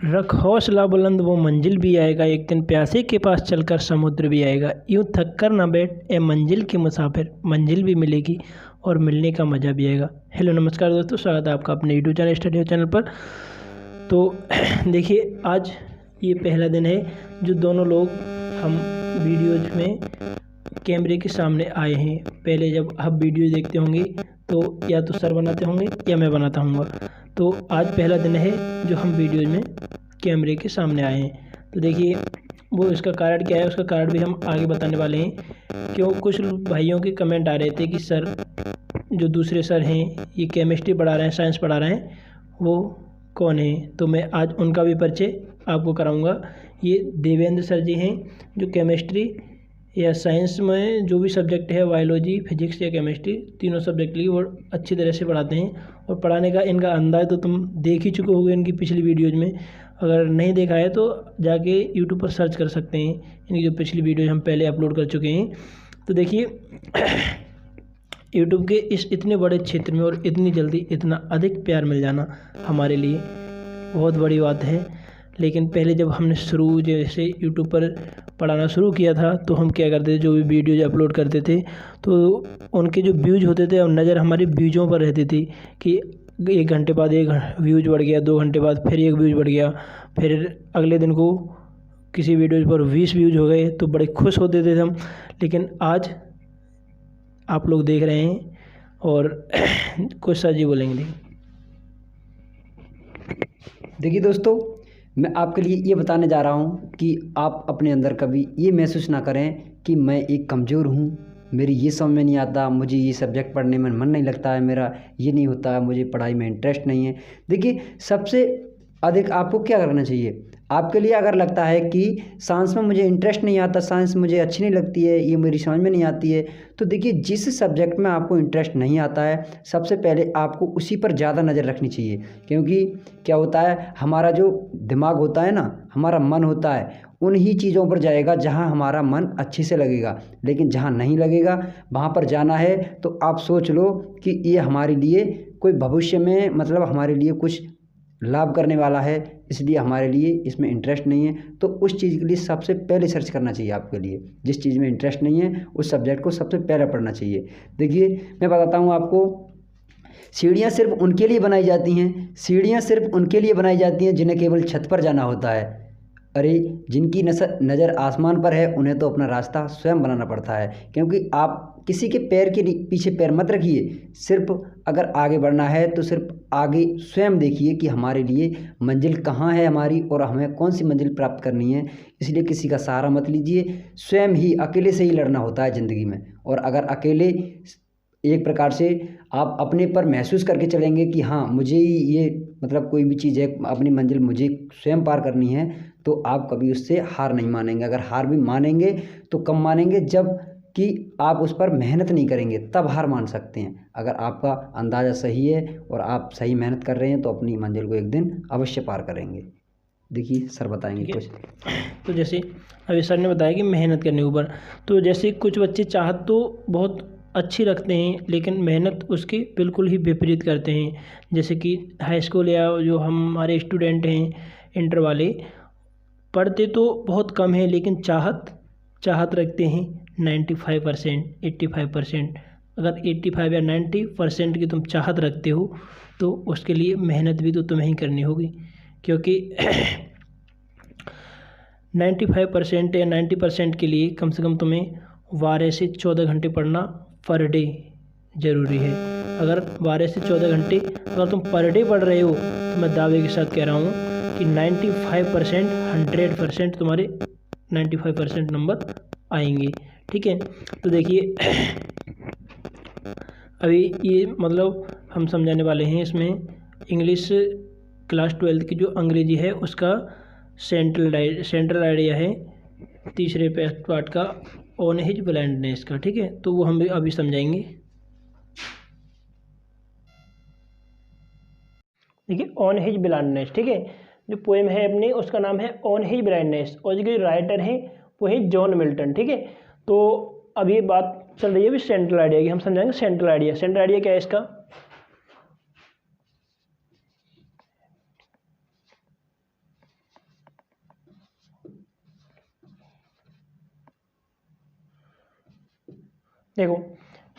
रख हौसला बुलंद वो मंजिल भी आएगा, एक दिन प्यासे के पास चलकर समुद्र भी आएगा। यूं थक कर ना बैठ ए मंजिल के मुसाफिर, मंजिल भी मिलेगी और मिलने का मज़ा भी आएगा। हेलो नमस्कार दोस्तों, स्वागत है आपका अपने यूट्यूब चैनल स्टडी चैनल पर। तो देखिए, आज ये पहला दिन है जो दोनों लोग हम वीडियोज में कैमरे के सामने आए हैं। पहले जब आप वीडियो देखते होंगे तो या तो सर बनाते होंगे या मैं बनाता हूँगा। तो आज पहला दिन है जो हम वीडियो में कैमरे के सामने आए हैं। तो देखिए, वो इसका कारण क्या है, उसका कारण भी हम आगे बताने वाले हैं। क्यों कुछ भाइयों के कमेंट आ रहे थे कि सर, जो दूसरे सर हैं ये केमिस्ट्री पढ़ा रहे हैं, साइंस पढ़ा रहे हैं, वो कौन है। तो मैं आज उनका भी परिचय आपको कराऊंगा। ये देवेंद्र सर जी हैं जो केमिस्ट्री या साइंस में जो भी सब्जेक्ट है, बायोलॉजी, फिजिक्स या केमिस्ट्री, तीनों सब्जेक्ट लिए वो अच्छी तरह से पढ़ाते हैं। और पढ़ाने का इनका अंदाज़ तो तुम देख ही चुके होगे इनकी पिछली वीडियोज़ में। अगर नहीं देखा है तो जाके यूट्यूब पर सर्च कर सकते हैं, इनकी जो पिछली वीडियोज हम पहले अपलोड कर चुके हैं। तो देखिए, यूट्यूब के इस इतने बड़े क्षेत्र में और इतनी जल्दी इतना अधिक प्यार मिल जाना हमारे लिए बहुत बड़ी बात है। लेकिन पहले जब हमने जैसे यूट्यूब पर पढ़ाना शुरू किया था तो हम क्या करते थे, जो भी वीडियोज अपलोड करते थे तो उनके जो व्यूज होते थे और नज़र हमारी व्यूज़ों पर रहती थी कि 1 घंटे बाद 1 व्यूज बढ़ गया, 2 घंटे बाद फिर 1 व्यूज बढ़ गया, फिर अगले दिन को किसी वीडियो पर 20 व्यूज हो गए तो बड़े खुश होते थे हम। लेकिन आज आप लोग देख रहे हैं और कुछ सर जी बोलेंगे। देखिए दोस्तों, मैं आपके लिए ये बताने जा रहा हूँ कि आप अपने अंदर कभी ये महसूस ना करें कि मैं एक कमज़ोर हूँ, मेरी ये समझ में नहीं आता, मुझे ये सब्जेक्ट पढ़ने में मन नहीं लगता है, मेरा ये नहीं होता है, मुझे पढ़ाई में इंटरेस्ट नहीं है। देखिए, सबसे अधिक आपको क्या करना चाहिए, आपके लिए अगर लगता है कि साइंस में मुझे इंटरेस्ट नहीं आता, साइंस मुझे अच्छी नहीं लगती है, ये मेरी समझ में नहीं आती है, तो देखिए जिस सब्जेक्ट में आपको इंटरेस्ट नहीं आता है सबसे पहले आपको उसी पर ज़्यादा नज़र रखनी चाहिए। क्योंकि क्या होता है, हमारा जो दिमाग होता है ना, हमारा मन होता है, उन्हीं चीज़ों पर जाएगा जहाँ हमारा मन अच्छे से लगेगा। लेकिन जहाँ नहीं लगेगा वहाँ पर जाना है तो आप सोच लो कि ये हमारे लिए कोई भविष्य में मतलब हमारे लिए कुछ लाभ करने वाला है, इसलिए हमारे लिए इसमें इंटरेस्ट नहीं है। तो उस चीज़ के लिए सबसे पहले सर्च करना चाहिए आपके लिए। जिस चीज़ में इंटरेस्ट नहीं है उस सब्जेक्ट को सबसे पहले पढ़ना चाहिए। देखिए, मैं बताता हूँ आपको, सीढ़ियाँ सिर्फ उनके लिए बनाई जाती हैं, सीढ़ियाँ सिर्फ उनके लिए बनाई जाती हैं जिन्हें केवल छत पर जाना होता है। अरे, जिनकी नज़र आसमान पर है उन्हें तो अपना रास्ता स्वयं बनाना पड़ता है। क्योंकि आप किसी के पैर के पीछे पैर मत रखिए, सिर्फ अगर आगे बढ़ना है तो सिर्फ आगे स्वयं देखिए कि हमारे लिए मंजिल कहाँ है हमारी और हमें कौन सी मंजिल प्राप्त करनी है। इसलिए किसी का सहारा मत लीजिए, स्वयं ही अकेले से ही लड़ना होता है ज़िंदगी में। और अगर अकेले एक प्रकार से आप अपने पर महसूस करके चलेंगे कि हाँ मुझे ये मतलब कोई भी चीज़ है, अपनी मंजिल मुझे स्वयं पार करनी है, तो आप कभी उससे हार नहीं मानेंगे। अगर हार भी मानेंगे तो कब मानेंगे, जब कि आप उस पर मेहनत नहीं करेंगे तब हार मान सकते हैं। अगर आपका अंदाज़ा सही है और आप सही मेहनत कर रहे हैं तो अपनी मंजिल को एक दिन अवश्य पार करेंगे। देखिए, सर बताएंगे कुछ। तो जैसे अभी सर ने बताया कि मेहनत करने के ऊपर, तो जैसे कुछ बच्चे चाहत तो बहुत अच्छी रखते हैं लेकिन मेहनत उसके बिल्कुल ही विपरीत करते हैं। जैसे कि हाई स्कूल या जो हमारे स्टूडेंट हैं इंटर वाले, पढ़ते तो बहुत कम है लेकिन चाहत रखते हैं 95%, 85%। अगर 85 या 90% की तुम चाहत रखते हो तो उसके लिए मेहनत भी तो तुम्हें ही करनी होगी। क्योंकि 95% या 90% के लिए कम से कम तुम्हें 12 से 14 घंटे पढ़ना पर डे ज़रूरी है। अगर 12 से 14 घंटे अगर तुम पर डे पढ़ रहे हो तो मैं दावे के साथ कह रहा हूँ कि 95%, 100% तुम्हारे 95% नंबर आएंगे। ठीक है, तो देखिए अभी ये मतलब हम समझाने वाले हैं इसमें इंग्लिश क्लास 12 की जो अंग्रेजी है उसका सेंट्रल आइडिया है तीसरे पार्ट का, ऑन हिज ब्लाइंडनेस का। ठीक है, तो वो हम अभी समझाएंगे। देखिए, ऑन हिज ब्लाइंडनेस, ठीक है, जो पोएम है अपने उसका नाम है ऑन हिज ब्लाइंडनेस और जो राइटर है वो है जॉन मिल्टन। ठीक है, तो अब ये बात चल रही है अभी सेंट्रल आइडिया की, हम समझाएंगे सेंट्रल आइडिया क्या है इसका। देखो,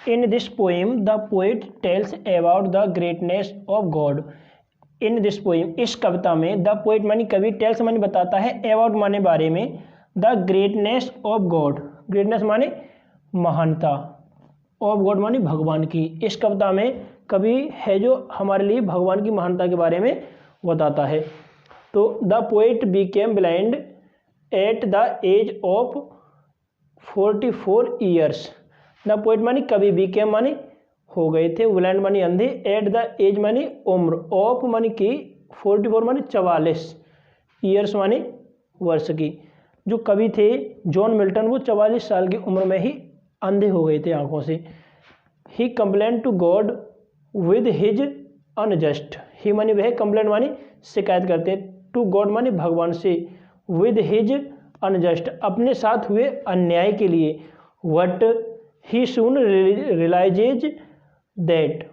in this poem the poet tells about the greatness of God. In this poem, इस कविता में, द पोएट मानी कवि, टेल्स मानी बताता है, अबाउट माने बारे में, the greatness of God, greatness माने महानता, ऑफ गॉड माने भगवान की। इस कविता में कवि है जो हमारे लिए भगवान की महानता के बारे में बताता है। तो the poet became blind at the age of 44 years. The poet मानी कवि, बिकेम मानी हो गए थे, ब्लाइंड मानी अंधे, एट द एज मानी उम्र, ऑफ मानी की, 44 मानी 44, ईयर्स मानी वर्ष की। जो कवि थे जॉन मिल्टन, वो 44 साल की उम्र में ही अंधे हो गए थे आंखों से। He complain to God with his unjust. He मानी वह, कंप्लेन मानी शिकायत करते, टू गॉड मानी भगवान से, विद हिज अनजस्ट अपने साथ हुए अन्याय के लिए। But he soon realizes that,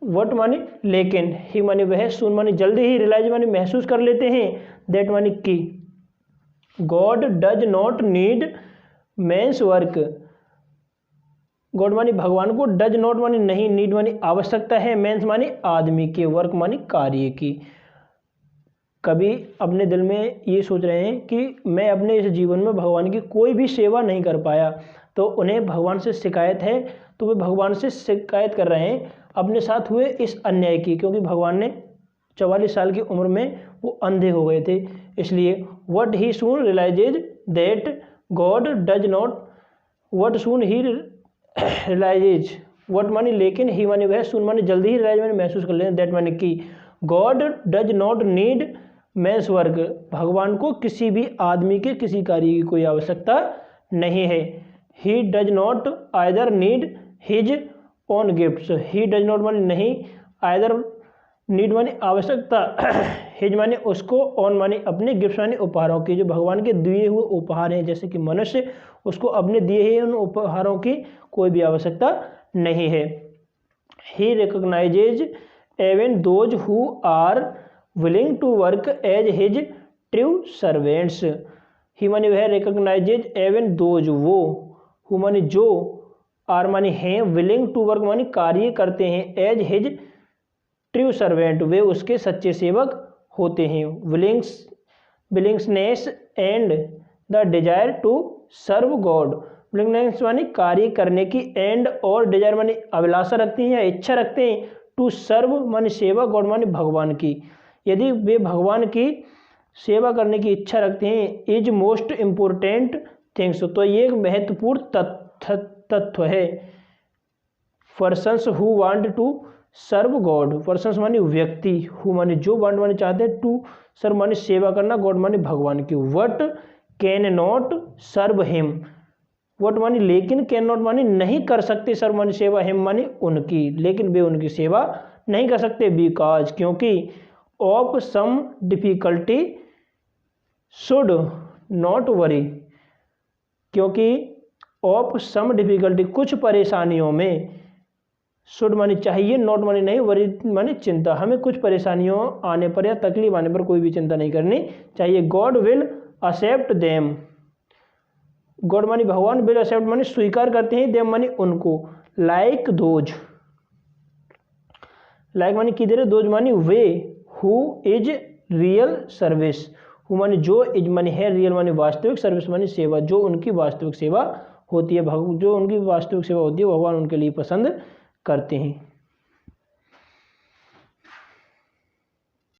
but मानी लेकिन, ही मानी वह, सून मानी जल्दी ही, रियलाइज मानी महसूस कर लेते हैं, दैट मानी की, God does not need man's work. God मानी भगवान को, डज नॉट मानी नहीं, नीड मानी आवश्यकता है, मैंस मानी आदमी के, वर्क मानी कार्य की। कभी अपने दिल में ये सोच रहे हैं कि मैं अपने इस जीवन में भगवान की कोई भी सेवा नहीं कर पाया, तो उन्हें भगवान से शिकायत है, तो वे भगवान से शिकायत कर रहे हैं अपने साथ हुए इस अन्याय की, क्योंकि भगवान ने 44 साल की उम्र में वो अंधे हो गए थे। इसलिए but he soon realizes that God does not, but soon he realizes, but मानी लेकिन, ही मानी वह, सून मानी जल्दी ही, रियलाइज मानी महसूस कर लेते, दैट मानी की, God does not need man's work, भगवान को किसी भी आदमी के किसी कार्य की कोई आवश्यकता नहीं है। He does not either need his own gifts. He does not मानी नहीं, आइदर नीड मानी आवश्यकता, हिज मानी उसको, ऑन मानी अपने, गिफ्ट्स मानी उपहारों की, जो भगवान के दिए हुए उपहार हैं, जैसे कि मनुष्य, उसको अपने दिए हुए उन उपहारों की कोई भी आवश्यकता नहीं है। He recognizes even those who are willing to work as his true servants. He मानी वह, रिकॉग्नाइजेज एवन दोज वो, हु मानी जो, आर मानी हैं, विलिंग टू वर्क मानी कार्य करते हैं, एज हिज ट्रू सर्वेंट वे उसके सच्चे सेवक होते हैं। Willingness and the desire to serve God. Willingness मानी कार्य करने की, एंड और डिजायर मानी अभिलाषा रखते हैं या इच्छा रखते हैं, टू सर्व मानी सेवा, गॉड मानी भगवान की। यदि वे भगवान की सेवा करने की इच्छा रखते हैं, इज मोस्ट इम्पोर्टेंट थिंग्स, तो ये एक महत्वपूर्ण तत्व है। Persons who want to serve God, persons मानी व्यक्ति, हु मानी जो, वांट मानी चाहते हैं, टू सर्व मानी सेवा करना, गॉड मानी भगवान की। But can not serve him, but मानी लेकिन, कैन नॉट मानी नहीं कर सकते, सर्व मानी सेवा, हिम मानी उनकी, लेकिन वे उनकी सेवा नहीं कर सकते, बिकॉज क्योंकि, of some difficulty should not worry, क्योंकि ऑफ सम डिफिकल्टी कुछ परेशानियों में, शुड मानी चाहिए, नॉट मानी नहीं, वरी मानी चिंता, हमें कुछ परेशानियों आने पर या तकलीफ आने पर कोई भी चिंता नहीं करनी चाहिए। God will accept them, God मानी भगवान, विल एक्सेप्ट मानी स्वीकार करते हैं, देम मानी उनको, लाइक दोज, लाइक मानी किधर, दोज मानी वे, who is real service, who मानी जो, इज मानी है, रियल मानी वास्तविक, सर्विस मानी सेवा, जो उनकी वास्तविक सेवा होती है, जो उनकी वास्तविक सेवा होती है भगवान उनके लिए पसंद करते हैं।